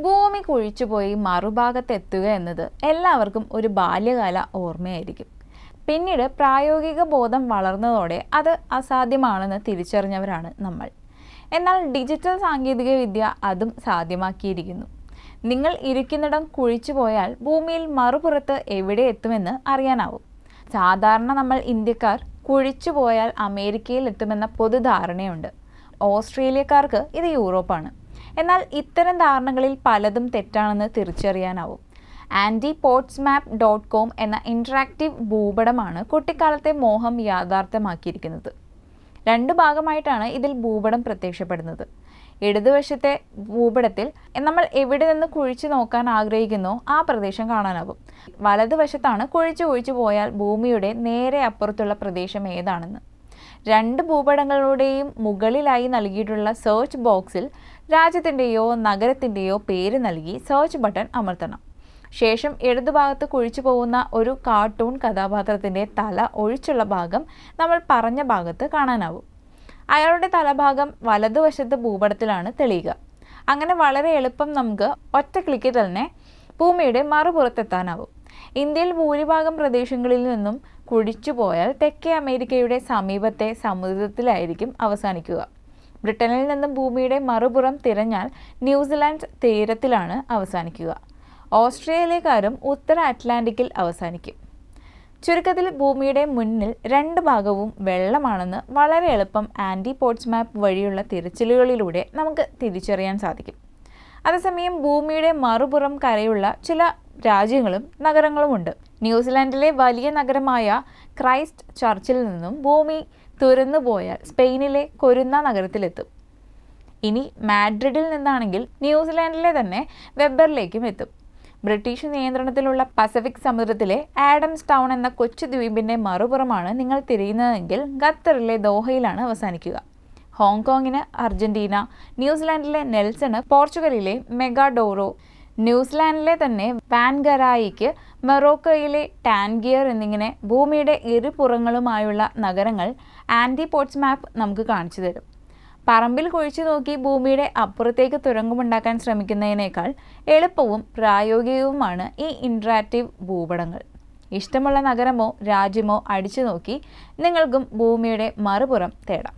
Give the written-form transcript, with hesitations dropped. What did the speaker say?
ഭൂമി കുഴിച്ചുപോയി മറുഭാഗത്തെത്തുക എന്നത് എല്ലാവർക്കും ഒരു ബാല്യകാല ഓർമ്മയായിരിക്കും. പിന്നീട് പ്രായോഗിക ബോധം വളർന്നതോടെ അത് അസാധ്യമാണെന്ന് തിരിച്ചറിഞ്ഞവരാണ് നമ്മൾ. എന്നാൽ ഡിജിറ്റൽ സാങ്കേതികവിദ്യ അതും സാധ്യമാക്കിയിരിക്കുന്നു. നിങ്ങൾ ഇരിക്കുന്നിടം കുഴിച്ചു പോയാൽ ഭൂമിയിൽ മറുപുറത്ത് എവിടെ എത്തുമെന്ന് അറിയാനാവും. സാധാരണ നമ്മൾ ഇന്ത്യക്കാർ കുഴിച്ചു പോയാൽ അമേരിക്കയിൽ എത്തുമെന്ന പൊതുധാരണയുണ്ട്. ഓസ്ട്രേലിയക്കാർക്ക് ഇത് യൂറോപ്പാണ്. എന്നാൽ ഇത്തരം ധാരണകളിൽ പലതും തെറ്റാണെന്ന് തിരിച്ചറിയാനാവും. AntiPodsMap.com എന്ന ഇൻറ്ററാക്റ്റീവ് ഭൂപടമാണ് കുട്ടിക്കാലത്തെ മോഹം യാഥാർത്ഥ്യമാക്കിയിരിക്കുന്നത്. 2 ഭാഗമായിട്ടാണ് ഇതിൽ ഭൂപടം പ്രത്യക്ഷപ്പെടുന്നത്. ഇടതുവശത്തെ ഭൂപടത്തിൽ നമ്മൾ എവിടെ നിന്ന് കുഴിച്ചു നോക്കാൻ ആഗ്രഹിക്കുന്നോ ആ പ്രദേശം കാണാനാവും. വലതുവശത്താണ് കുഴിച്ചു പോയാൽ ഭൂമിയുടെ നേരെ അപ്പുറത്തുള്ള പ്രദേശം ഏതാണെന്ന്. 2 ഭൂപടങ്ങളുടെയും മുകളിലായി നൽകിയിട്ടുള്ള സെർച്ച് ബോക്സിൽ രാജ്യത്തിൻ്റെയോ നഗരത്തിൻ്റെയോ പേര് നൽകി സെർച്ച് ബട്ടൺ അമർത്തണം. ശേഷം ഇടതുഭാഗത്ത് കുഴിച്ചു പോകുന്ന ഒരു കാർട്ടൂൺ കഥാപാത്രത്തിൻ്റെ തല ഒഴിച്ചുള്ള ഭാഗം നമ്മൾ പറഞ്ഞ ഭാഗത്ത് കാണാനാവും. അയാളുടെ തലഭാഗം വലതുവശത്ത് ഭൂപടത്തിലാണ് തെളിയുക. അങ്ങനെ വളരെ എളുപ്പം നമുക്ക് ഒറ്റ ക്ലിക്കിൽ തന്നെ ഭൂമിയുടെ മറുപുറത്തെത്താനാവും. ഇന്ത്യയിൽ ഭൂരിഭാഗം പ്രദേശങ്ങളിൽ നിന്നും കുഴിച്ചു പോയാൽ തെക്കേ അമേരിക്കയുടെ സമീപത്തെ സമുദ്രത്തിലായിരിക്കും അവസാനിക്കുക. ബ്രിട്ടനിൽ നിന്നും ഭൂമിയുടെ മറുപുറം തിരഞ്ഞാൽ ന്യൂസിലാൻഡ് തീരത്തിലാണ് അവസാനിക്കുക. ഓസ്ട്രേലിയക്കാരും ഉത്തര അറ്റ്ലാന്റിക്കിൽ അവസാനിക്കും. ചുരുക്കത്തിൽ ഭൂമിയുടെ മുന്നിൽ 2 ഭാഗവും വെള്ളമാണെന്ന് വളരെ എളുപ്പം AntiPodsMap വഴിയുള്ള തിരച്ചിലുകളിലൂടെ നമുക്ക് തിരിച്ചറിയാൻ സാധിക്കും. അതേസമയം ഭൂമിയുടെ മറുപുറം കരയുള്ള ചില രാജ്യങ്ങളും നഗരങ്ങളുമുണ്ട്. ന്യൂസിലാൻഡിലെ വലിയ നഗരമായ ക്രൈസ്റ്റ് ചർച്ചിൽ നിന്നും ഭൂമി തുരന്നു പോയാൽ സ്പെയിനിലെ കൊരുന്ന നഗരത്തിലെത്തും. ഇനി മാഡ്രിഡിൽ നിന്നാണെങ്കിൽ ന്യൂസിലാൻഡിലെ തന്നെ വെബറിലേക്കും എത്തും. ബ്രിട്ടീഷ് നിയന്ത്രണത്തിലുള്ള പസഫിക് സമുദ്രത്തിലെ ആഡംസ് ടൗൺ എന്ന കൊച്ചു ദ്വീപിൻ്റെ മറുപുറമാണ് നിങ്ങൾ തിരയുന്നതെങ്കിൽ ഖത്തറിലെ ദോഹയിലാണ് അവസാനിക്കുക. ഹോങ്കോങ്ങിന് അർജന്റീന, ന്യൂസിലാൻഡിലെ നെൽസണ് പോർച്ചുഗലിലെ മെഗാഡോറോ, ന്യൂസിലാൻഡിലെ തന്നെ വാൻഗരായിക്ക് മൊറോക്കോയിലെ ടാൻഗിയർ എന്നിങ്ങനെ ഭൂമിയുടെ ഇരുപുറങ്ങളുമായുള്ള നഗരങ്ങൾ AntiPodsMap നമുക്ക് കാണിച്ചു തരും. പറമ്പിൽ കുഴിച്ചു നോക്കി ഭൂമിയുടെ അപ്പുറത്തേക്ക് തുരങ്കമുണ്ടാക്കാൻ ശ്രമിക്കുന്നതിനേക്കാൾ എളുപ്പവും പ്രായോഗികവുമാണ് ഈ ഇൻറ്ററാക്റ്റീവ് ഭൂപടങ്ങൾ. ഇഷ്ടമുള്ള നഗരമോ രാജ്യമോ അടിച്ചു നോക്കി നിങ്ങൾക്കും ഭൂമിയുടെ മറുപുറം തേടാം.